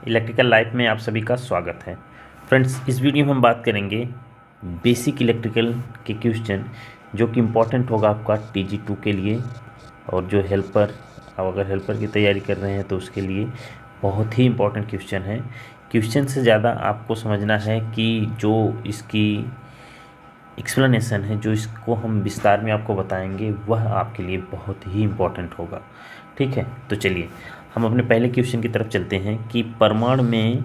Electrical life में आप सभी का स्वागत है। फ्रेंड्स, इस वीडियो में हम बात करेंगे बेसिक इलेक्ट्रिकल के क्वेश्चन जो कि इम्पोर्टेंट होगा आपका TG2 के लिए, और जो हेल्पर, अब अगर हेल्पर की तैयारी कर रहे हैं तो उसके लिए बहुत ही इम्पोर्टेंट क्वेश्चन है। क्वेश्चन से ज़्यादा आपको समझना है कि जो इसकी एक्सप्लेनेशन है, जो इसको हम विस्तार में आपको बताएंगे, वह आपके लिए बहुत ही इम्पोर्टेंट होगा। ठीक है, तो चलिए हम अपने पहले क्वेश्चन की तरफ चलते हैं कि परमाणु में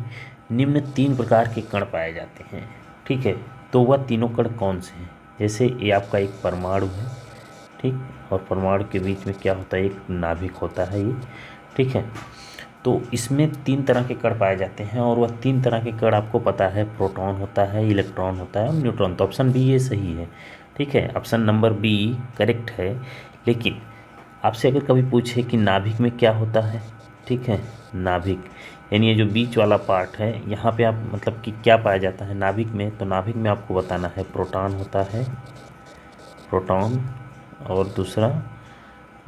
निम्न 3 प्रकार के कण पाए जाते हैं। ठीक है, तो वह तीनों कण कौन से हैं? जैसे ये आपका एक परमाणु है, ठीक, और परमाणु के बीच में क्या होता है, एक नाभिक होता है ये। ठीक है, तो इसमें 3 तरह के कण पाए जाते हैं, और वह 3 तरह के कण आपको पता है, प्रोटॉन होता है, इलेक्ट्रॉन होता है और न्यूट्रॉन। तो ऑप्शन बी ये सही है। ठीक है, ऑप्शन नंबर बी करेक्ट है। लेकिन आपसे अगर कभी पूछे कि नाभिक में क्या होता है, ठीक है, नाभिक यानी ये जो बीच वाला पार्ट है, यहाँ पे आप मतलब कि क्या पाया जाता है नाभिक में, तो नाभिक में आपको बताना है प्रोटॉन होता है, प्रोटॉन, और दूसरा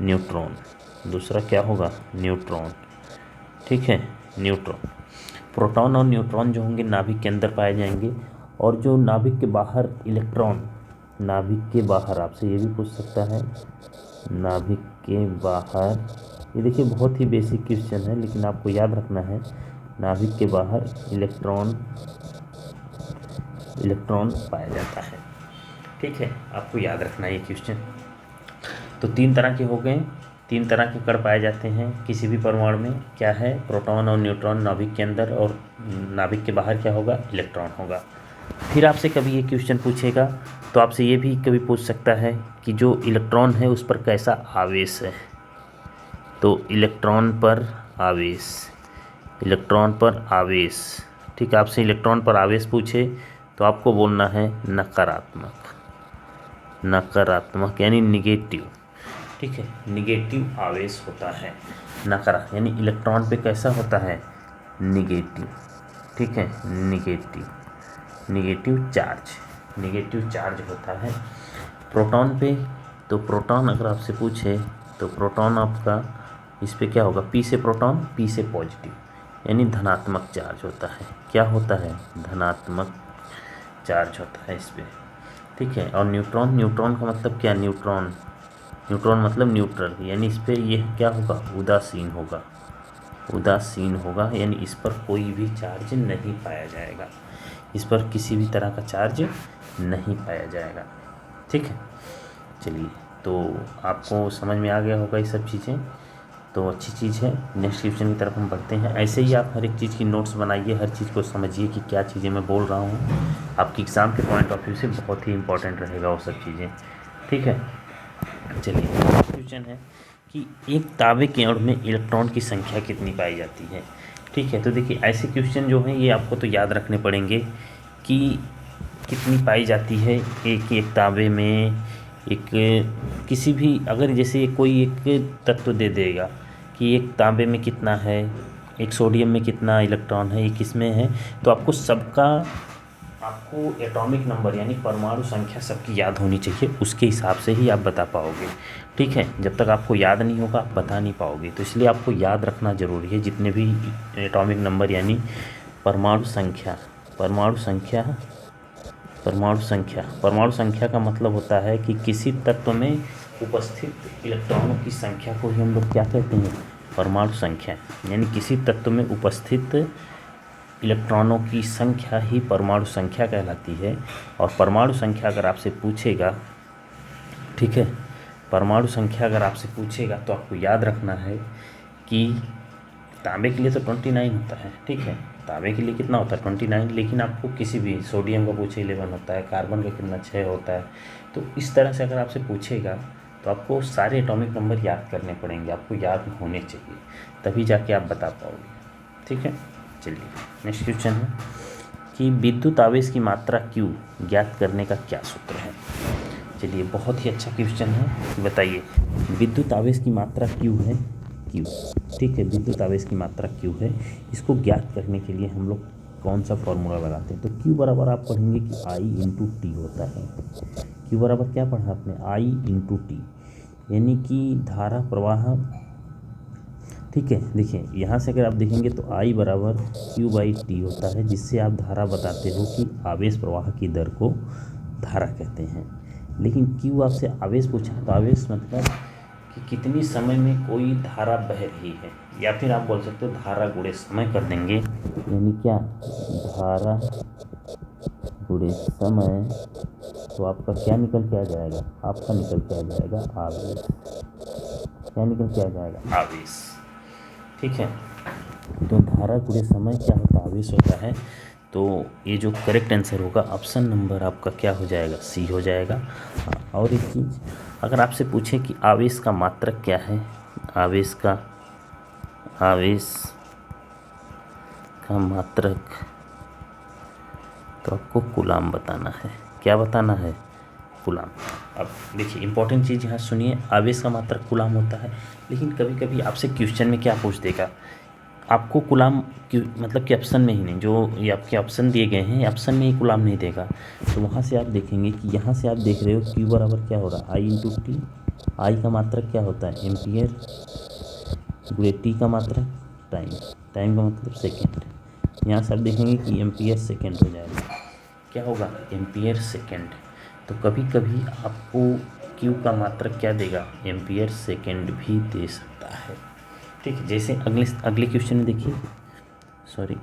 न्यूट्रॉन। दूसरा क्या होगा? न्यूट्रॉन। ठीक है, न्यूट्रॉन। प्रोटॉन और न्यूट्रॉन जो होंगे नाभिक के अंदर पाए जाएंगे, और जो नाभिक के बाहर इलेक्ट्रॉन, नाभिक के बाहर आपसे ये भी पूछ सकता है, नाभिक के बाहर, ये देखिए बहुत ही बेसिक क्वेश्चन है लेकिन आपको याद रखना है, नाभिक के बाहर इलेक्ट्रॉन, इलेक्ट्रॉन पाया जाता है। ठीक है, आपको याद रखना है ये क्वेश्चन। तो 3 तरह के हो गए, 3 तरह के कण पाए जाते हैं किसी भी परमाणु में। क्या है? प्रोटॉन और न्यूट्रॉन नाभिक के अंदर, और नाभिक के बाहर क्या होगा? इलेक्ट्रॉन होगा। फिर आपसे कभी ये क्वेश्चन पूछेगा तो आपसे ये भी कभी पूछ सकता है कि जो इलेक्ट्रॉन है उस पर कैसा आवेश है। तो इलेक्ट्रॉन पर आवेश, इलेक्ट्रॉन पर आवेश, ठीक है, आपसे इलेक्ट्रॉन पर आवेश पूछे तो आपको बोलना है नकारात्मक, नकारात्मक यानी निगेटिव। ठीक है, निगेटिव आवेश होता है। नकारात्मक यानी इलेक्ट्रॉन पे कैसा होता है? निगेटिव। ठीक है, negative, negative charge, negative charge होता है। प्रोटॉन पे, तो प्रोटॉन अगर आपसे पूछे तो प्रोटॉन आपका इस पे क्या होगा? P से प्रोटॉन, P से पॉजिटिव, यानी धनात्मक चार्ज होता है। क्या होता है? धनात्मक चार्ज होता है इस पे। ठीक है, और न्यूट्रॉन, न्यूट्रॉन का मतलब क्या? न्यूट्रॉन, न्यूट्रॉन मतलब न्यूट्रल, यानी इस पर ये क्या होगा? उदासीन होगा, उदासीन होगा, यानी इस पर कोई भी चार्ज नहीं पाया जाएगा, इस पर किसी भी तरह का चार्ज नहीं पाया जाएगा। ठीक है, चलिए, तो आपको समझ में आ गया होगा ये सब चीज़ें, तो अच्छी चीज़ है। नेक्स्ट क्वेश्चन की तरफ हम बढ़ते हैं। ऐसे ही आप हर एक चीज़ की नोट्स बनाइए, हर चीज़ को समझिए कि क्या चीज़ें मैं बोल रहा हूँ, आपकी एग्ज़ाम के पॉइंट ऑफ व्यू से बहुत ही इंपॉर्टेंट रहेगा वो सब चीज़ें। ठीक है, चलिए, क्वेश्चन है कि एक तांबे के अणु में इलेक्ट्रॉन की संख्या कितनी पाई जाती है। ठीक है, तो देखिए ऐसे क्वेश्चन जो हैं ये आपको तो याद रखने पड़ेंगे कि कितनी पाई जाती है एक तांबे में। एक किसी भी, अगर जैसे कोई एक तत्व दे देगा कि एक तांबे में कितना है, एक सोडियम में कितना इलेक्ट्रॉन है, एक इसमें है, तो आपको सबका, आपको एटॉमिक नंबर यानी परमाणु संख्या सबकी याद होनी चाहिए, उसके हिसाब से ही आप बता पाओगे। ठीक है, जब तक आपको याद नहीं होगा आप बता नहीं पाओगे, तो इसलिए आपको याद रखना ज़रूरी है जितने भी एटॉमिक नंबर यानी परमाणु संख्या, परमाणु संख्या, परमाणु संख्या। परमाणु संख्या का मतलब होता है कि किसी तत्व में उपस्थित इलेक्ट्रॉनों की संख्या को ही हम लोग क्या कहते हैं? परमाणु संख्या। यानी किसी तत्व में उपस्थित इलेक्ट्रॉनों की संख्या ही परमाणु संख्या कहलाती है। और परमाणु संख्या अगर आपसे पूछेगा, ठीक है, परमाणु संख्या अगर आपसे पूछेगा तो आपको याद रखना है कि तांबे के लिए तो 29 होता है। ठीक है, तांबे के लिए कितना होता है? 29। लेकिन आपको किसी भी सोडियम का पूछे 11 होता है, कार्बन का कितना 6 होता है। तो इस तरह से अगर आपसे पूछेगा तो आपको सारे एटॉमिक नंबर याद करने पड़ेंगे, आपको याद होने चाहिए, तभी जाके आप बता पाओगे। ठीक है, चलिए नेक्स्ट क्वेश्चन है कि विद्युत आवेश की मात्रा Q ज्ञात करने का क्या सूत्र है। चलिए, बहुत ही अच्छा क्वेश्चन है। बताइए, विद्युत आवेश की मात्रा Q है, Q। ठीक है, विद्युत आवेश की मात्रा Q है, इसको ज्ञात करने के लिए हम लोग कौन सा फॉर्मूला लगाते हैं? तो Q बराबर आप पढ़ेंगे कि I/T होता है। Q बराबर क्या पढ़ा आपने? I/T, यानी कि धारा प्रवाह, ठीक है। देखिए यहाँ से अगर आप देखेंगे तो I बराबर Q/T होता है, जिससे आप धारा बताते हो कि आवेश प्रवाह की दर को धारा कहते हैं। लेकिन Q आपसे आवेश पूछा, तो आवेश मतलब कि कितनी समय में कोई धारा बह रही है, या फिर आप बोल सकते हो धारा गुणे समय कर देंगे, यानी क्या, धारा गुणे समय, तो आपका क्या निकल के आ जाएगा, आपका निकल के आ जाएगा आवेश। क्या निकल के आ जाएगा, आवेश। ठीक है, तो धारा गुणे समय क्या होता है, आवेश होता है। तो ये जो करेक्ट आंसर होगा ऑप्शन नंबर आपका क्या हो जाएगा, सी हो जाएगा। और एक चीज़, अगर आपसे पूछे कि आवेश का मात्रक क्या है, आवेश का मात्रक, तो आपको कूलाम बताना है। क्या बताना है, कूलाम। अब देखिए इंपॉर्टेंट चीज़ यहाँ सुनिए, आवेश का मात्रक कूलाम होता है, लेकिन कभी कभी आपसे क्वेश्चन में क्या पूछ देगा, आपको कूलाम मतलब कि ऑप्शन में ही नहीं, जो ये आपके ऑप्शन दिए गए हैं ऑप्शन में ही कूलाम नहीं देगा। तो वहाँ से आप देखेंगे कि यहाँ से आप देख रहे हो Q बराबर क्या हो रहा है, I/T। I का मात्रक क्या होता है, एम्पियर, गुणे T का मात्रक टाइम, टाइम का मतलब सेकेंड। यहाँ से आप देखेंगे कि एम्पियर सेकेंड हो जाएगा, क्या होगा, एम्पियर सेकेंड। तो कभी कभी आपको Q का मात्रक क्या देगा, एम्पियर सेकेंड भी दे सकता है। ठीक है, जैसे अगले क्वेश्चन में देखिए, सॉरी,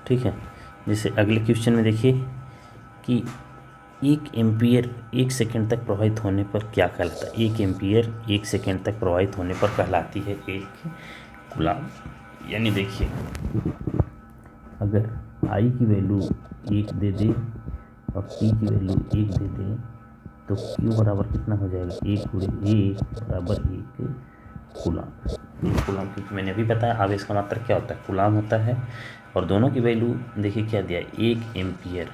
ठीक है, जैसे अगले क्वेश्चन में देखिए कि 1 एम्पियर 1 सेकेंड तक प्रवाहित होने पर क्या कहलाता है, 1 एम्पियर 1 सेकेंड तक प्रवाहित होने पर कहलाती है एक कूलाम। यानी देखिए अगर I की वैल्यू 1 दे दे और T की वैल्यू 1 दे दे, तो Q बराबर कितना हो जाएगा, 1 गुणे 1 बराबर 1 कूलाम। एक कूलाम, क्योंकि मैंने अभी बताया आवेश का मात्रक क्या होता है, कूलाम होता है। और दोनों की वैल्यू देखिए क्या दिया, 1 एम्पियर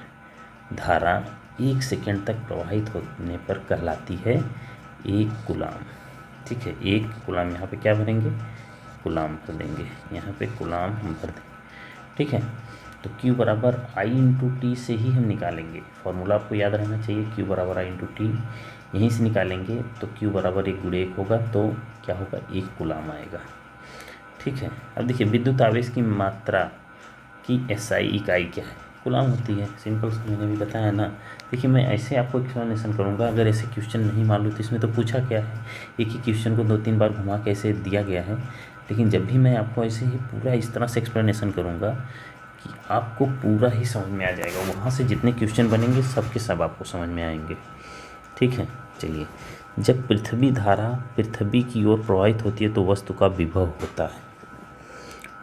धारा 1 सेकेंड तक प्रवाहित होने पर कहलाती है 1 कूलाम। ठीक है, 1 कूलाम, यहाँ पे क्या भरेंगे, कूलाम भर देंगे, यहाँ पे कूलाम हम भर देंगे। ठीक है, तो Q बराबर I/T से ही हम निकालेंगे, फॉर्मूला आपको याद रहना चाहिए, Q बराबर I/T यहीं से निकालेंगे। तो Q बराबर 1 गुणे 1 होगा, तो क्या होगा, 1 कूलाम आएगा। ठीक है, अब देखिए विद्युत आवेश की मात्रा की SI इकाई क्या है, कूलाम होती है, सिंपल से मैंने भी बताया ना। देखिए मैं ऐसे आपको एक्सप्लेनेशन करूँगा, अगर ऐसे क्वेश्चन नहीं मालूम तो इसमें तो पूछा क्या है, एक ही क्वेश्चन को 2-3 बार घुमा के ऐसे दिया गया है। लेकिन जब भी मैं आपको ऐसे ही पूरा इस तरह से एक्सप्लेनेशन करूँगा कि आपको पूरा ही समझ में आ जाएगा, वहाँ से जितने क्वेश्चन बनेंगे सब के सब आपको समझ में आएंगे। ठीक है, चलिए, जब पृथ्वी धारा पृथ्वी की ओर प्रवाहित होती है तो वस्तु का विभव होता है।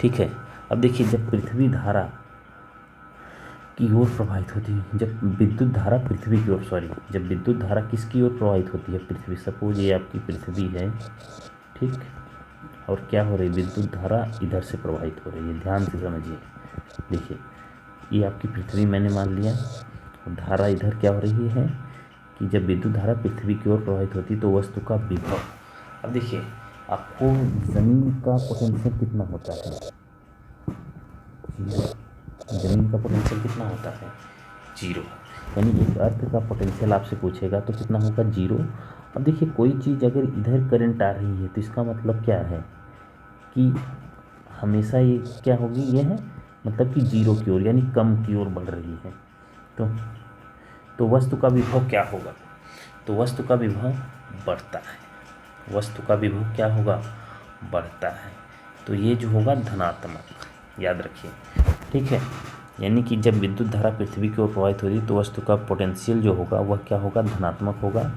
ठीक है, अब देखिए जब पृथ्वी धारा की ओर प्रवाहित होती है, जब विद्युत धारा पृथ्वी की ओर, सॉरी, जब विद्युत धारा किसकी ओर प्रवाहित होती है, पृथ्वी, सपोज ये आपकी पृथ्वी है, ठीक, और क्या हो रही है, विद्युत धारा इधर से प्रवाहित हो रही है, ध्यान से समझिए। देखिए ये आपकी पृथ्वी मैंने मान लिया, और धारा इधर क्या हो रही है कि जब विद्युत धारा पृथ्वी की ओर प्रवाहित होती है तो वस्तु का विभव। अब देखिए आपको ज़मीन का पोटेंशियल कितना होता है, ज़मीन का पोटेंशियल कितना होता है, 0। यानी एक अर्थ का पोटेंशियल आपसे पूछेगा तो कितना होगा, 0। अब देखिए कोई चीज़ अगर इधर करंट आ रही है तो इसका मतलब क्या है कि हमेशा ये क्या होगी, ये है मतलब कि 0 की ओर, यानी कम की ओर बढ़ रही है। तो वस्तु का विभव क्या होगा, तो वस्तु का विभव बढ़ता है, वस्तु का विभव क्या होगा, बढ़ता है। तो ये जो होगा धनात्मक, याद रखिए। ठीक है, यानी कि जब विद्युत धारा पृथ्वी की ओर प्रवाहित होगी तो वस्तु का पोटेंशियल जो होगा वह क्या होगा, धनात्मक होगा।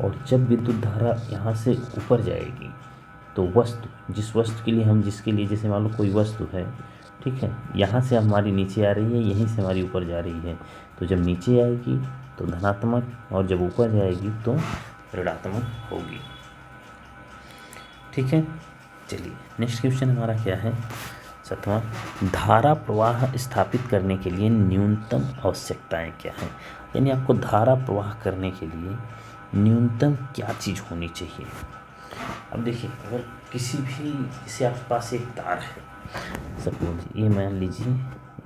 और जब विद्युत धारा यहाँ से ऊपर जाएगी तो वस्तु, जिस वस्तु के लिए हम, जिसके लिए, जैसे मान लो कोई वस्तु है, ठीक है, यहाँ से हमारी नीचे आ रही है, यहीं से हमारी ऊपर जा रही है, तो जब नीचे आएगी तो धनात्मक, और जब ऊपर जाएगी तो ऋणात्मक होगी। ठीक है, चलिए नेक्स्ट क्वेश्चन हमारा क्या है, 7वां, धारा प्रवाह स्थापित करने के लिए न्यूनतम आवश्यकताएं क्या हैं, यानी आपको धारा प्रवाह करने के लिए न्यूनतम क्या चीज़ होनी चाहिए। अब देखिए अगर किसी भी, जैसे आपके पास एक तार है, सपोज ये मान लीजिए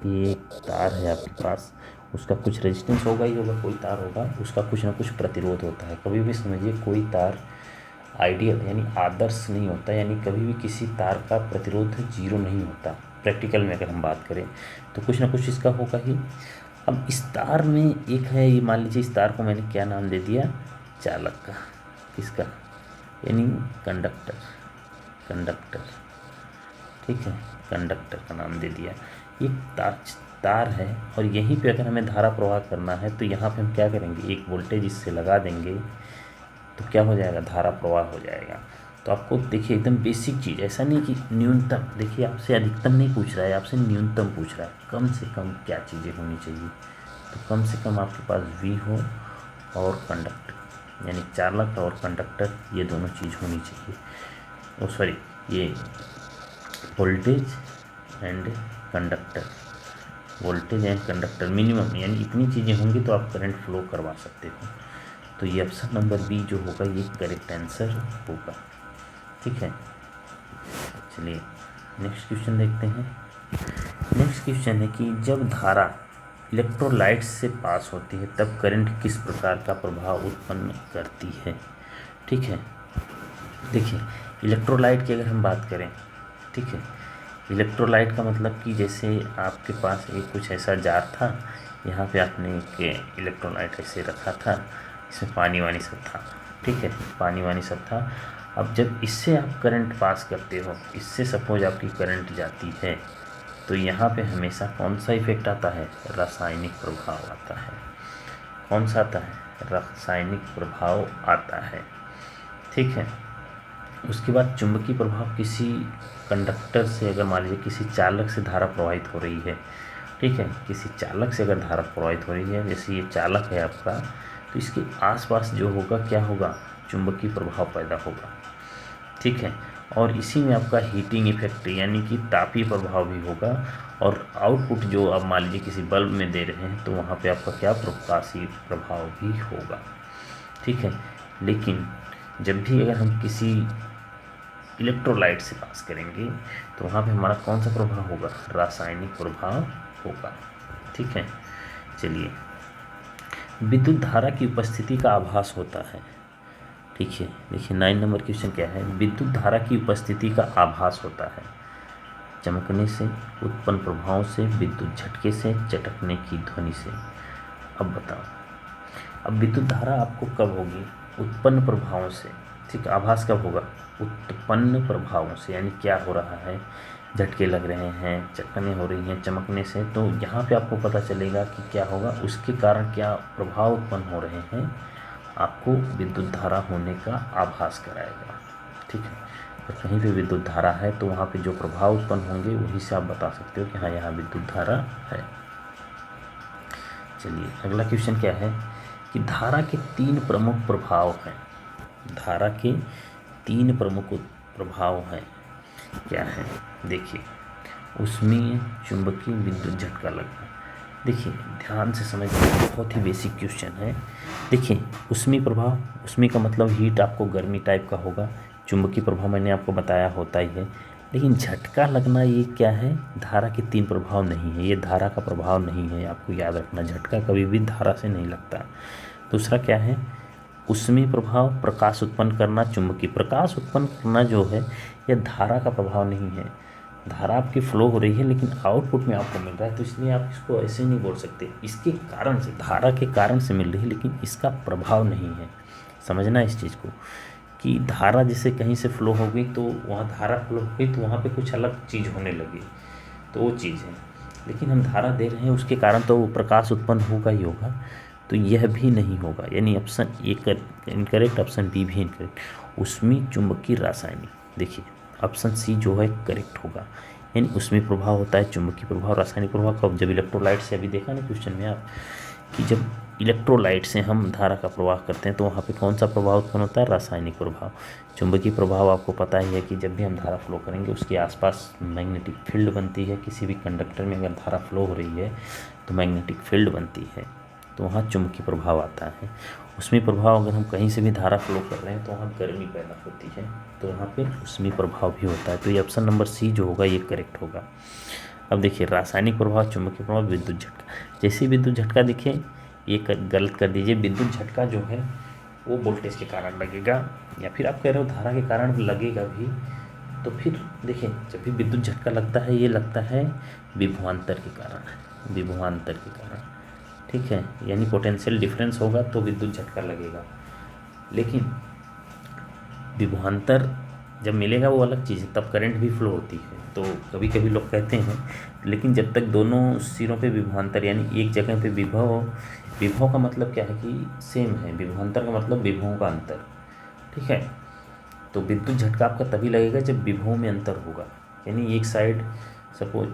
ये एक तार है आपके पास, उसका कुछ रेजिस्टेंस होगा ही होगा, कोई तार होगा उसका कुछ ना कुछ प्रतिरोध होता है। कभी भी समझिए कोई तार आइडियल यानी आदर्श नहीं होता, यानी कभी भी किसी तार का प्रतिरोध 0 नहीं होता। प्रैक्टिकल में अगर हम बात करें तो कुछ ना कुछ इसका होगा ही। अब इस तार में एक है, ये मान लीजिए इस तार को मैंने क्या नाम दे दिया, चालक का, किसका, यानी कंडक्टर, कंडक्टर, ठीक है, कंडक्टर का नाम दे दिया। ये तार है और यहीं पे अगर हमें धारा प्रवाह करना है तो यहाँ पे हम क्या करेंगे, एक वोल्टेज इससे लगा देंगे तो क्या हो जाएगा, धारा प्रवाह हो जाएगा। तो आपको देखिए एकदम बेसिक चीज़, ऐसा नहीं कि न्यूनतम, देखिए आपसे अधिकतम नहीं पूछ रहा है, आपसे न्यूनतम पूछ रहा है, कम से कम क्या चीज़ें होनी चाहिए। तो कम से कम आपके पास V हो और कंडक्टर, यानी चालक और कंडक्टर ये दोनों चीज़ होनी चाहिए। ओ सॉरी, ये voltage and conductor, voltage and conductor minimum, यानी इतनी चीज़ें होंगी तो आप करंट फ्लो करवा सकते हो। तो ये ऑप्शन नंबर बी जो होगा ये करेक्ट आंसर होगा, ठीक है। चलिए नेक्स्ट क्वेश्चन देखते हैं। नेक्स्ट क्वेश्चन है कि जब धारा इलेक्ट्रोलाइट्स से पास होती है तब करंट किस प्रकार का प्रभाव उत्पन्न करती है, ठीक है। देखिए इलेक्ट्रोलाइट की अगर हम बात करें, ठीक है, इलेक्ट्रोलाइट का मतलब कि जैसे आपके पास एक कुछ ऐसा जार था, यहाँ पे आपने एक इलेक्ट्रोलाइट ऐसे रखा था, इसमें पानी वानी सब था, ठीक है, पानी वानी सब था। अब जब इससे आप करंट पास करते हो, इससे सपोज आपकी करंट जाती है तो यहाँ पे हमेशा कौन सा इफेक्ट आता है, रासायनिक प्रभाव आता है। कौन सा आता है, रासायनिक प्रभाव आता है, ठीक है। उसके बाद चुंबकीय प्रभाव, किसी कंडक्टर से अगर मान लीजिए किसी चालक से धारा प्रवाहित हो रही है, ठीक है, किसी चालक से अगर धारा प्रवाहित हो रही है, जैसे ये चालक है आपका, तो इसके आसपास जो होगा क्या होगा, चुंबकीय प्रभाव पैदा होगा, ठीक है। और इसी में आपका हीटिंग इफेक्ट यानी कि तापीय प्रभाव भी होगा। और आउटपुट जो आप मान लीजिए किसी बल्ब में दे रहे हैं तो वहाँ पे आपका क्या, प्रकाशीय प्रभाव भी होगा, ठीक है। लेकिन जब भी अगर हम किसी इलेक्ट्रोलाइट से पास करेंगे तो वहाँ पे हमारा कौन सा प्रभाव होगा, रासायनिक प्रभाव होगा, ठीक है। चलिए विद्युत धारा की उपस्थिति का आभास होता है, ठीक है। देखिए 9 नंबर क्वेश्चन क्या है, विद्युत धारा की उपस्थिति का आभास होता है चमकने से, उत्पन्न प्रभाव से, विद्युत झटके से, चटकने की ध्वनि से। अब बताओ, अब विद्युत धारा आपको कब होगी, उत्पन्न प्रभावों से, ठीक, आभास कब होगा, उत्पन्न प्रभावों से, यानी क्या हो रहा है, झटके लग रहे हैं, चटकने हो रही हैं, चमकने से, तो यहाँ पे आपको पता चलेगा कि क्या होगा, उसके कारण क्या प्रभाव उत्पन्न हो रहे हैं, आपको विद्युत धारा होने का आभास कराएगा, ठीक है। तो कहीं पे विद्युत धारा है तो वहाँ पे जो प्रभाव उत्पन्न होंगे वही से आप बता सकते हो कि हाँ यहाँ विद्युत धारा है। चलिए अगला क्वेश्चन क्या है कि धारा के 3 प्रमुख प्रभाव हैं, धारा के 3 प्रमुख प्रभाव हैं, क्या है, देखिए ऊष्मीय, चुंबकीय, विद्युत झटका लगना। देखिए ध्यान से समझिए, बहुत ही बेसिक क्वेश्चन है। देखिए ऊष्मीय प्रभाव, ऊष्मीय का मतलब हीट, आपको गर्मी टाइप का होगा। चुंबकीय प्रभाव मैंने आपको बताया होता ही है। लेकिन झटका लगना ये क्या है, धारा के 3 प्रभाव नहीं है, ये धारा का प्रभाव नहीं है, आपको याद रखना, झटका कभी भी धारा से नहीं लगता। दूसरा क्या है, ऊष्मीय प्रभाव, प्रकाश उत्पन्न करना, चुंबकीय प्रकाश उत्पन्न करना जो है यह धारा का प्रभाव नहीं है। धारा आपकी फ्लो हो रही है लेकिन आउटपुट में आपको मिल रहा है, तो इसलिए आप इसको ऐसे नहीं बोल सकते, इसके कारण से, धारा के कारण से मिल रही है लेकिन इसका प्रभाव नहीं है। समझना इस चीज़ को कि धारा जैसे कहीं से फ्लो हो गई तो वहाँ धारा फ्लो हो गई तो वहाँ पे कुछ अलग चीज़ होने लगी, तो वो चीज़ है। लेकिन हम धारा दे रहे हैं उसके कारण तो वो प्रकाश उत्पन्न होगा ही होगा, तो यह भी नहीं होगा, यानी option A incorrect, option B भी इनकरेक्ट। ऊष्मीय, चुंबकीय, रासायनिक, देखिए ऑप्शन सी जो है करेक्ट होगा। यानी ऊष्मीय प्रभाव होता है, चुंबकीय प्रभाव, रासायनिक प्रभाव कब, जब इलेक्ट्रोलाइट से, अभी देखा ना क्वेश्चन में आप कि जब इलेक्ट्रोलाइट से हम धारा का प्रवाह करते हैं तो वहाँ पे कौन सा प्रभाव उत्पन्न होता है, रासायनिक प्रभाव। चुंबकीय प्रभाव आपको पता ही है कि जब भी हम धारा फ्लो करेंगे उसके आसपास मैग्नेटिक फील्ड बनती है, किसी भी कंडक्टर में अगर धारा फ्लो हो रही है तो मैग्नेटिक फील्ड बनती है, तो वहाँ चुंबकीय प्रभाव आता है। ऊष्मीय प्रभाव, अगर हम कहीं से भी धारा फ्लो कर रहे हैं तो वहाँ गर्मी पैदा होती है, तो वहाँ पे ऊष्मीय प्रभाव भी होता है। तो ये ऑप्शन नंबर सी जो होगा ये करेक्ट होगा। अब देखिए रासायनिक प्रभाव, चुंबकीय प्रभाव, विद्युत झटका। जैसे ही विद्युत झटका देखिए, ये गलत कर दीजिए, विद्युत झटका जो है वो वोल्टेज के कारण लगेगा, या फिर आप कह रहे हो धारा के कारण लगेगा भी, तो फिर देखिए जब भी विद्युत झटका लगता है ये लगता है विभवांतर के कारण, विभवांतर के कारण, ठीक है, यानी पोटेंशियल डिफरेंस होगा तो विद्युत झटका लगेगा। लेकिन विभवांतर जब मिलेगा वो अलग चीज़ है, तब करंट भी फ्लो होती है। तो कभी कभी लोग कहते हैं, लेकिन जब तक दोनों सिरों पे विभवांतर यानी एक जगह पे विभव, विभव का मतलब क्या है कि सेम है, विभवांतर का मतलब विभवों का अंतर, ठीक है। तो विद्युत झटका आपका तभी लगेगा जब विभवों में अंतर होगा, यानी एक साइड सपोज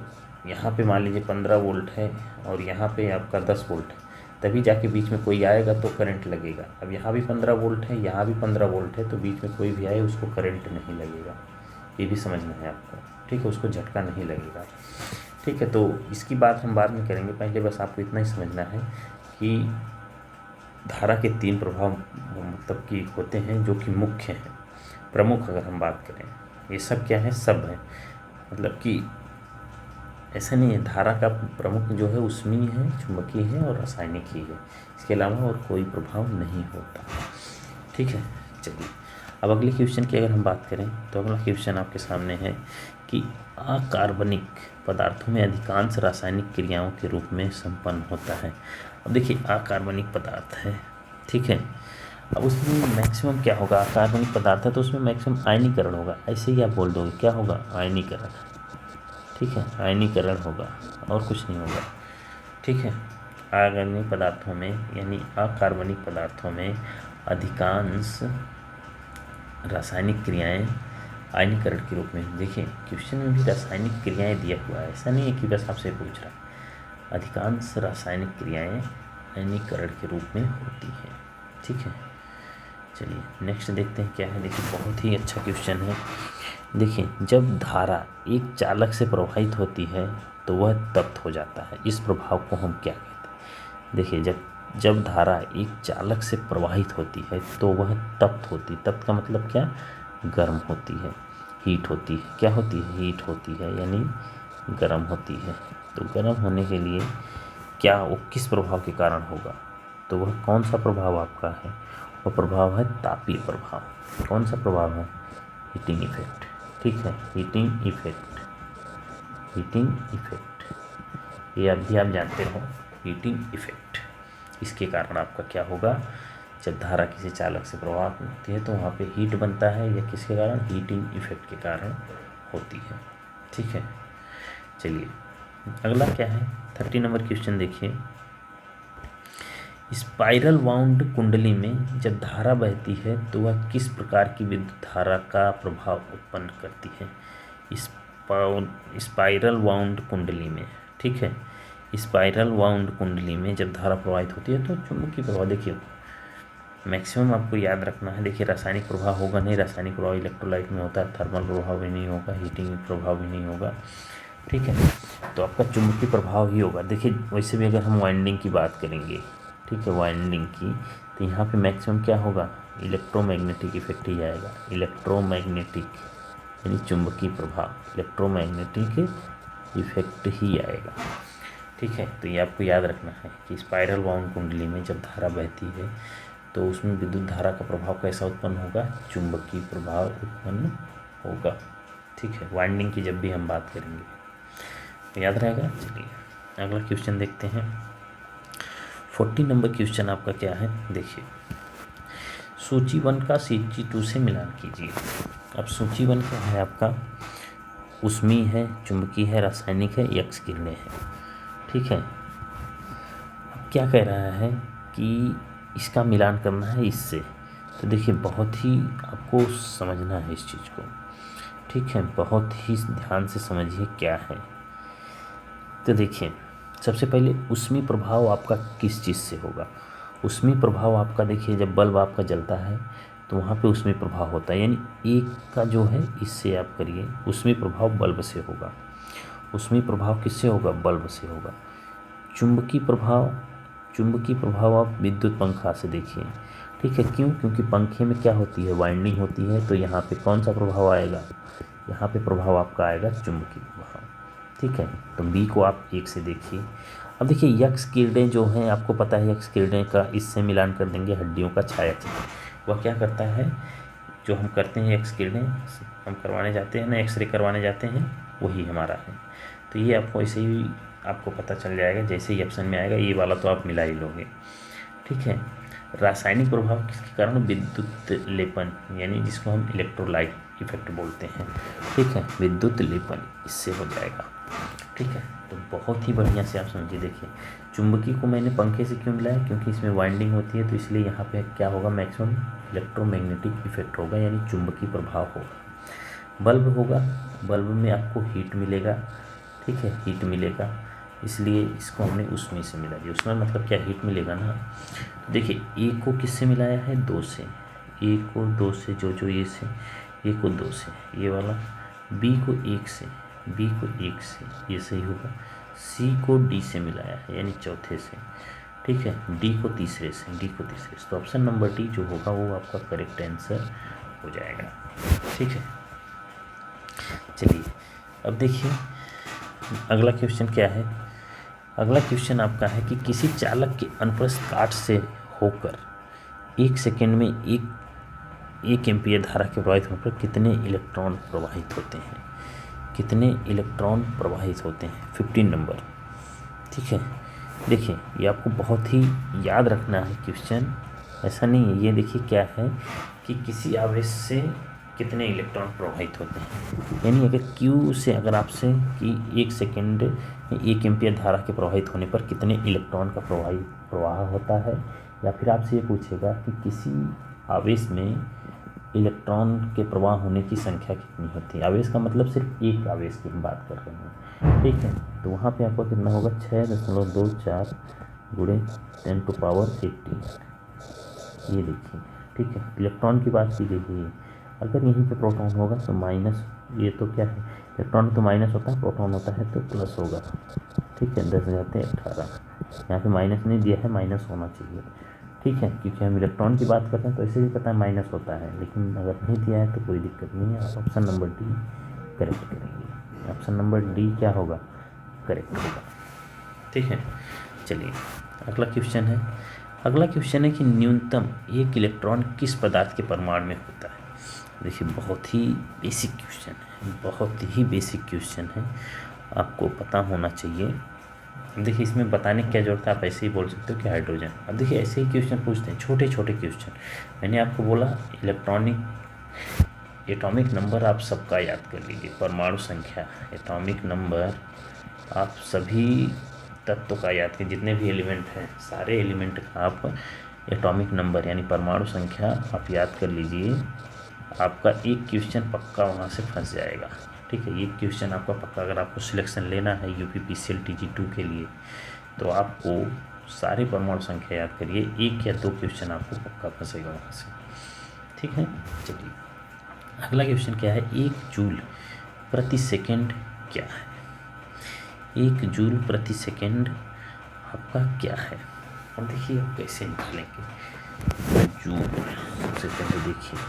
यहाँ पे मान लीजिए 15 वोल्ट है और यहाँ पे आपका 10 वोल्ट है, तभी जाके बीच में कोई आएगा तो करंट लगेगा। अब यहाँ भी 15 वोल्ट है, यहाँ भी 15 वोल्ट है, तो बीच में कोई भी आए उसको करंट नहीं लगेगा, ये भी समझना है आपको, ठीक है, उसको झटका नहीं लगेगा, ठीक है। तो इसकी बात हम बाद में करेंगे, पहले बस आपको इतना ही समझना है कि धारा के 3 प्रभाव मतलब कि होते हैं जो कि मुख्य हैं, प्रमुख अगर हम बात करें, ये सब क्या है, सब है, मतलब कि ऐसा नहीं है, धारा का प्रमुख जो है उसमें है, चुंबकीय है और रासायनिक ही है, इसके अलावा और कोई प्रभाव नहीं होता, ठीक है। चलिए अब अगले क्वेश्चन की अगर हम बात करें तो अगला क्वेश्चन आपके सामने है कि अकार्बनिक पदार्थों में अधिकांश रासायनिक क्रियाओं के रूप में संपन्न होता है। अब देखिए अकार्बनिक पदार्थ है, ठीक है, अब उसमें मैक्सिमम क्या होगा, अकार्बनिक पदार्थ है तो उसमें मैक्सिमम आयनीकरण होगा, ऐसे ही आप बोल दोगे क्या होगा, आयनीकरण, ठीक है, आयनीकरण होगा और कुछ नहीं होगा, ठीक है। अकार्बनिक पदार्थों में यानी अकार्बनिक पदार्थों में अधिकांश रासायनिक क्रियाएं आयनीकरण के रूप में, देखिए क्वेश्चन में भी रासायनिक क्रियाएं दिया हुआ है, ऐसा नहीं है कि बस आपसे पूछ रहा है, अधिकांश रासायनिक क्रियाएं आयनीकरण के रूप में होती है, ठीक है। चलिए नेक्स्ट देखते हैं क्या है, देखिए बहुत ही अच्छा क्वेश्चन है। देखिए जब धारा एक चालक से प्रवाहित होती है तो वह तप्त हो जाता है, इस प्रभाव को हम क्या कहते हैं। देखिए जब धारा एक चालक से प्रवाहित होती है तो वह तप्त होती, तप्त का मतलब क्या, गर्म होती है, हीट होती है, क्या होती है, हीट होती है, यानी गर्म होती है। तो गर्म होने के लिए क्या वो किस प्रभाव के कारण होगा, तो वह कौन सा प्रभाव आपका है, वह प्रभाव है तापीय प्रभाव। कौन सा प्रभाव है, हीटिंग इफेक्ट, ठीक है, हीटिंग इफेक्ट, हीटिंग इफेक्ट, ये अभी आप जानते हो, हीटिंग इफेक्ट। इसके कारण आपका क्या होगा, जब धारा किसी चालक से प्रभावित होती है तो वहाँ पे हीट बनता है, या किसके कारण, हीटिंग इफेक्ट के कारण होती है, ठीक है। चलिए अगला क्या है, 30 नंबर क्वेश्चन देखिए, स्पाइरल वाउंड कुंडली में जब धारा बहती है तो वह किस प्रकार की विद्युत धारा का प्रभाव उत्पन्न करती है। स्पाइरल वाउंड कुंडली में, ठीक है, स्पाइरल वाउंड कुंडली में जब धारा प्रवाहित होती है तो चुंबकीय प्रभाव, देखिए मैक्सिमम आपको याद रखना है। देखिए रासायनिक प्रभाव होगा नहीं, रासायनिक प्रभाव इलेक्ट्रोलाइट में होता है, थर्मल प्रभाव भी नहीं होगा, हीटिंग प्रभाव भी नहीं होगा, ठीक है, तो आपका चुंबकीय प्रभाव ही होगा। देखिए वैसे भी अगर हम वाइंडिंग की बात करेंगे, ठीक है, वाइंडिंग की, तो यहाँ पे मैक्सिमम क्या होगा, इलेक्ट्रोमैग्नेटिक इफेक्ट ही आएगा, इलेक्ट्रोमैग्नेटिक यानी चुंबकीय प्रभाव, इलेक्ट्रोमैग्नेटिक इफेक्ट ही आएगा, ठीक है। तो ये आपको याद रखना है कि स्पाइरल वाउंड कुंडली में जब धारा बहती है तो उसमें विद्युत धारा का प्रभाव कैसा उत्पन्न होगा, चुंबकीय प्रभाव उत्पन्न होगा, ठीक है, वाइंडिंग की जब भी हम बात करेंगे तो याद रहेगा। चलिए अगला क्वेश्चन देखते हैं, 40 नंबर क्वेश्चन आपका क्या है, देखिए सूची 1 का सूची 2 से मिलान कीजिए। अब सूची 1 क्या है आपका, ऊष्मीय है, चुंबकीय है, रासायनिक है, यक्स किरणें हैं, ठीक है। अब क्या कह रहा है कि इसका मिलान करना है इससे, तो देखिए बहुत ही आपको समझना है इस चीज़ को, ठीक है, बहुत ही ध्यान से समझिए क्या है। तो देखिए सबसे पहले ऊष्मीय प्रभाव आपका किस चीज़ से होगा, ऊष्मीय प्रभाव आपका, देखिए जब बल्ब आपका जलता है तो वहाँ पे ऊष्मीय प्रभाव होता है, यानी एक का जो है इससे आप करिए, ऊष्मीय प्रभाव बल्ब से होगा, ऊष्मीय प्रभाव किससे होगा, बल्ब से होगा। चुंबकीय प्रभाव, चुंबकीय प्रभाव आप विद्युत पंखा से देखिए, ठीक है, क्यों, क्योंकि पंखे में क्या होती है, वाइंडिंग होती है, तो यहाँ पे कौन सा प्रभाव आएगा, यहाँ पे प्रभाव आपका आएगा चुंबकीय प्रभाव, ठीक है। तो बी को आप 1 से देखिए। अब देखिए यक्ष किरणें जो हैं, आपको पता है यक्ष किरणें का इससे मिलान कर देंगे हड्डियों का छायाचित्र। वह क्या करता है, जो हम करते हैं यक्ष किरणें हम करवाने जाते हैं ना, एक्सरे करवाने जाते हैं, वही हमारा है। तो ये आपको ऐसे ही आपको पता चल जाएगा, जैसे ही ऑप्शन में आएगा ये वाला तो आप मिला ही लोगे। ठीक है। रासायनिक प्रभाव किसके कारण, विद्युत लेपन, यानी जिसको हम इलेक्ट्रोलाइट इफेक्ट बोलते हैं। ठीक है, विद्युत लेपन इससे हो जाएगा। ठीक है, तो बहुत ही बढ़िया से आप समझिए। देखिए चुंबकी को मैंने पंखे से क्यों मिलाया, क्योंकि इसमें वाइंडिंग होती है, तो इसलिए यहाँ पे क्या होगा, मैक्सिमम इलेक्ट्रोमैग्नेटिक इफेक्ट होगा, यानी चुंबकीय प्रभाव होगा। बल्ब होगा, बल्ब में आपको हीट मिलेगा। ठीक है, हीट मिलेगा, इसलिए इसको हमने उसमें से मिला दिया। उसमें मतलब क्या, हीट मिलेगा ना। तो देखिए ए को किससे मिलाया है, 2 से। ए को 2 से, जो ये से, ए को 2 से, ये वाला। बी को 1 से, बी को 1 से, ये सही होगा। सी को डी से मिलाया है, यानी चौथे से। ठीक है, डी को तीसरे से, डी को तीसरे से। तो ऑप्शन नंबर डी जो होगा वो आपका करेक्ट आंसर हो जाएगा। ठीक है, चलिए अब देखिए अगला क्वेश्चन क्या है। अगला क्वेश्चन आपका है कि किसी चालक के अनुप्रस्थ काट से होकर 1 सेकेंड में 1 एम्पीयर धारा के प्रवाहित होने पर कितने इलेक्ट्रॉन प्रवाहित होते हैं, कितने इलेक्ट्रॉन प्रवाहित होते हैं। 15 नंबर। ठीक है, देखिए ये आपको बहुत ही याद रखना है क्वेश्चन, ऐसा नहीं है। ये देखिए क्या है कि किसी आवेश से कितने इलेक्ट्रॉन प्रवाहित होते हैं, यानी अगर Q से अगर आपसे कि 1 सेकेंड में 1 एम्पीयर धारा के प्रवाहित होने पर कितने इलेक्ट्रॉन का प्रवाह होता है, या फिर आपसे ये पूछेगा कि किसी आवेश में इलेक्ट्रॉन के प्रवाह होने की संख्या कितनी होती है। आवेश का मतलब सिर्फ एक आवेश की हम बात कर रहे हैं। ठीक है, तो वहाँ पे आपको कितना होगा, 6.24 गुणे 10⁻18। ये देखिए। ठीक है, इलेक्ट्रॉन की बात की गई है। अगर यहीं पे प्रोटॉन होगा तो माइनस, ये तो क्या है, इलेक्ट्रॉन तो माइनस होता है, प्रोटॉन होता है तो प्लस होगा। ठीक है, 10⁻18। यहाँ पे माइनस नहीं दिया है, माइनस होना चाहिए। ठीक है, क्योंकि हम इलेक्ट्रॉन की बात करते हैं तो ऐसे भी पता है माइनस होता है, लेकिन अगर नहीं दिया है तो कोई दिक्कत नहीं है। आप ऑप्शन नंबर डी करेक्ट करेंगे। ऑप्शन नंबर डी क्या होगा, करेक्ट होगा। ठीक है, चलिए अगला क्वेश्चन है। अगला क्वेश्चन है कि न्यूनतम 1 इलेक्ट्रॉन किस पदार्थ के परमाणु में होता है। देखिए बहुत ही बेसिक क्वेश्चन है, बहुत ही बेसिक क्वेश्चन है, आपको पता होना चाहिए। देखिए इसमें बताने की क्या जरूरत है, आप ऐसे ही बोल सकते हो कि हाइड्रोजन। अब देखिए ऐसे ही क्वेश्चन पूछते हैं, छोटे छोटे क्वेश्चन। मैंने आपको बोला एटॉमिक नंबर आप सबका याद कर लीजिए, परमाणु संख्या, एटॉमिक नंबर आप सभी तत्व का याद कीजिए, जितने भी एलिमेंट हैं सारे एलिमेंट का आप एटॉमिक नंबर यानी परमाणु संख्या आप याद कर लीजिए। आपका एक क्वेश्चन पक्का वहाँ से फंस जाएगा। ठीक है, ये क्वेश्चन आपका पक्का, अगर आपको सिलेक्शन लेना है यूपीपीसीएल TG2 के लिए तो आपको सारे परमाणु संख्या याद करिए, 1 या 2 क्वेश्चन आपको पक्का फंसेगा वहाँ से। ठीक है, चलिए अगला क्वेश्चन क्या है, 1 जूल प्रति सेकेंड क्या है। 1 जूल प्रति सेकेंड आपका क्या है। अब देखिए आप कैसे निकालेंगे जूल। सबसे पहले देखिए,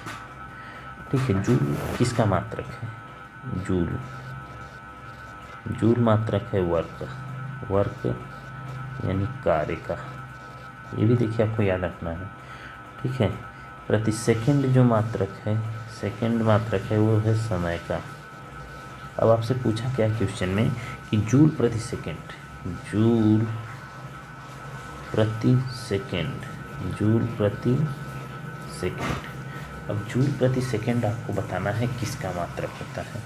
ठीक है, जूल किसका मात्रक है, जूल मात्रक है वर्क यानी कार्य का। ये भी देखिए आपको याद रखना है। ठीक है, प्रति सेकंड जो मात्रक है, सेकंड मात्रक है वो है समय का। अब आपसे पूछा क्या क्वेश्चन में कि जूल प्रति सेकंड, जूल प्रति सेकंड। अब जूल प्रति सेकंड आपको बताना है किसका मात्रक होता है।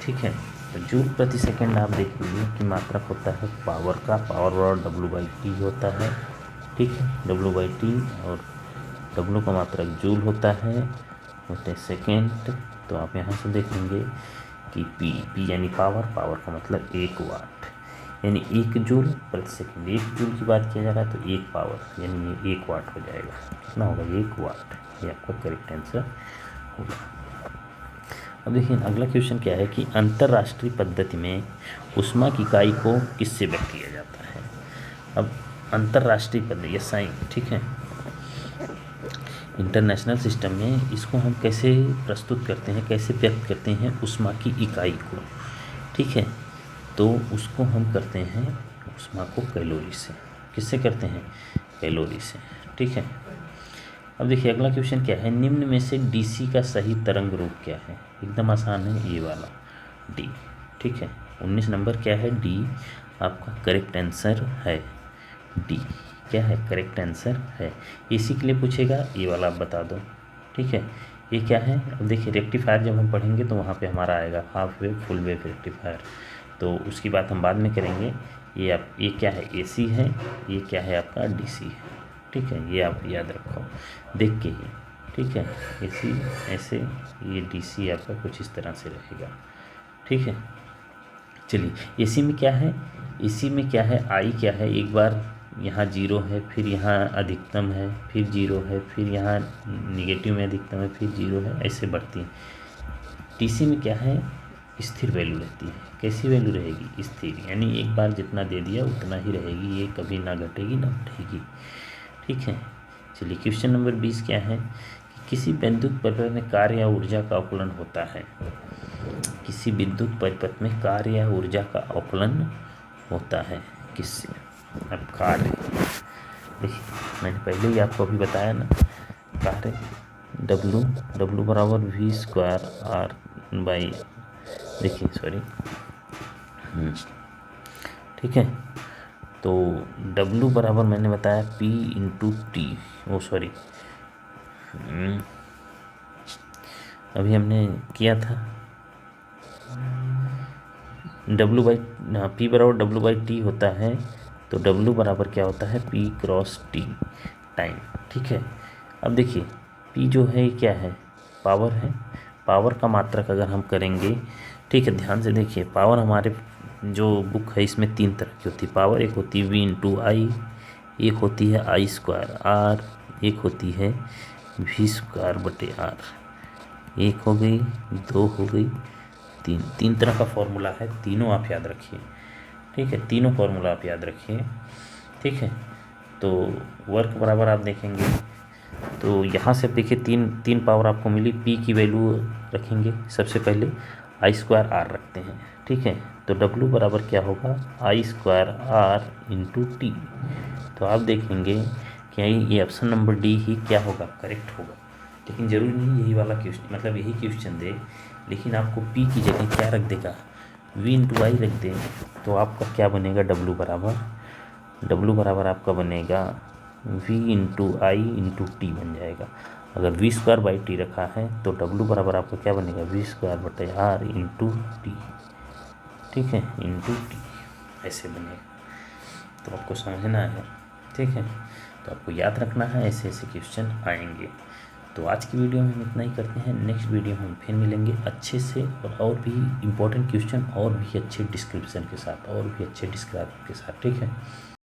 ठीक है, तो जूल प्रति सेकंड आप देख लीजिए कि मात्रक होता है पावर का, पावर और W/T होता है। ठीक है, W/T और W का मात्रक जूल होता है, होते हैं सेकेंड। तो आप यहाँ से देखेंगे कि P यानी पावर का मतलब 1 वाट, यानी 1 जूल प्रति सेकंड। 1 जूल की बात किया जा रहा है तो 1 पावर यानी ये 1 वाट हो जाएगा। कितना होगा, 1 वाट। ये आपका करेक्ट आंसर होगा। अब देखिए अगला क्वेश्चन क्या है कि अंतर्राष्ट्रीय पद्धति में ऊष्मा की इकाई को किससे व्यक्त किया जाता है। अब अंतर्राष्ट्रीय पद्धति SI, ठीक है, इंटरनेशनल सिस्टम में इसको हम कैसे प्रस्तुत करते हैं, कैसे व्यक्त करते हैं ऊष्मा की इकाई को। ठीक है, तो उसको हम करते हैं ऊष्मा को कैलोरी से। किससे करते हैं? कैलोरी से। ठीक है। अब देखिए अगला क्वेश्चन क्या है, निम्न में से डीसी का सही तरंग रूप क्या है? एकदम आसान है ये वाला, डी। ठीक है, 19 नंबर क्या है? डी आपका करेक्ट आंसर है। डी क्या है? करेक्ट आंसर है। इसी के लिए पूछेगा ये वाला आप बता दो। ठीक है, ये क्या है? अब देखिए रेक्टिफायर जब हम पढ़ेंगे तो वहाँ पे हमारा आएगा half wave full wave rectifier, तो उसकी बात हम बाद में करेंगे। ये क्या है? एसी है। ये क्या है? आपका डीसी है। ठीक है, ये आप याद रखो देख के ही। ठीक है, एसी ऐसे, ये डीसी आपका कुछ इस तरह से रहेगा। ठीक है, चलिए एसी में क्या है? एसी में क्या है? आई क्या है? एक बार यहाँ जीरो है, फिर यहाँ अधिकतम है, फिर जीरो है, फिर यहाँ निगेटिव में अधिकतम है, फिर जीरो है, ऐसे बढ़ती है। डीसी में क्या है? स्थिर वैल्यू रहती है। कैसी वैल्यू रहेगी? स्थिर, यानी एक बार जितना दे दिया उतना ही रहेगी, ये कभी ना घटेगी ना बढ़ेगी। ठीक है, चलिए क्वेश्चन नंबर 20 क्या है कि किसी विद्युत परिपथ में कार्य या ऊर्जा का अवकलन होता है। किसी विद्युत परिपथ में कार्य या ऊर्जा का अवकलन होता है किससे? अब कार्य देखिए, मैंने पहले ही आपको अभी बताया ना, कार्य डब्लू बराबर वी स्क्वायर आर बाई, देखिए सॉरी, ठीक है, तो W बराबर मैंने बताया P इंटू टी, वो सॉरी अभी हमने किया था P बराबर W/T होता है, तो W बराबर क्या होता है? P cross T time. ठीक है, अब देखिए P जो है क्या है? पावर है। पावर का मात्रक अगर हम करेंगे, ठीक है, ध्यान से देखिए, पावर हमारे जो बुक है इसमें 3 तरह की होती है पावर। एक होती है V इंटू आई, एक होती है आई स्क्वायर आर, एक होती है V स्क्वायर बटे आर। एक हो गई, 2 हो गई, 3 तरह का फॉर्मूला है, तीनों आप याद रखिए। ठीक है, तीनों फॉर्मूला आप याद रखिए। ठीक है, तो वर्क बराबर आप देखेंगे तो यहाँ से देखिए तीन पावर आपको मिली। P की वैल्यू रखेंगे सबसे पहले, आई स्क्वायर आर रखते हैं। ठीक है, तो W बराबर क्या होगा? आई स्क्वायर आर इंटू टी। तो आप देखेंगे कि ये ऑप्शन नंबर डी ही क्या होगा? करेक्ट होगा। लेकिन ज़रूरी नहीं यही वाला क्वेश्चन, मतलब यही क्वेश्चन दे, लेकिन आपको P की जगह क्या रख देगा? V इंटू आई रख दे, तो आपका क्या बनेगा? W बराबर आपका बनेगा V इंटू आई इंटू टी बन जाएगा। अगर V स्क्वायर बाई टी रखा है तो W बराबर आपका क्या बनेगा? V स्क्वायर बटे आर इंटू टी। ठीक है, इंटू टी ऐसे बनेगा, तो आपको समझना है। ठीक है, तो आपको याद रखना है, ऐसे ऐसे क्वेश्चन आएंगे। तो आज की वीडियो में हम इतना ही करते हैं, नेक्स्ट वीडियो में हम फिर मिलेंगे अच्छे से और भी इम्पोर्टेंट क्वेश्चन और भी अच्छे डिस्क्रिप्शन के साथ और भी अच्छे डिस्क्राइब के साथ। ठीक है।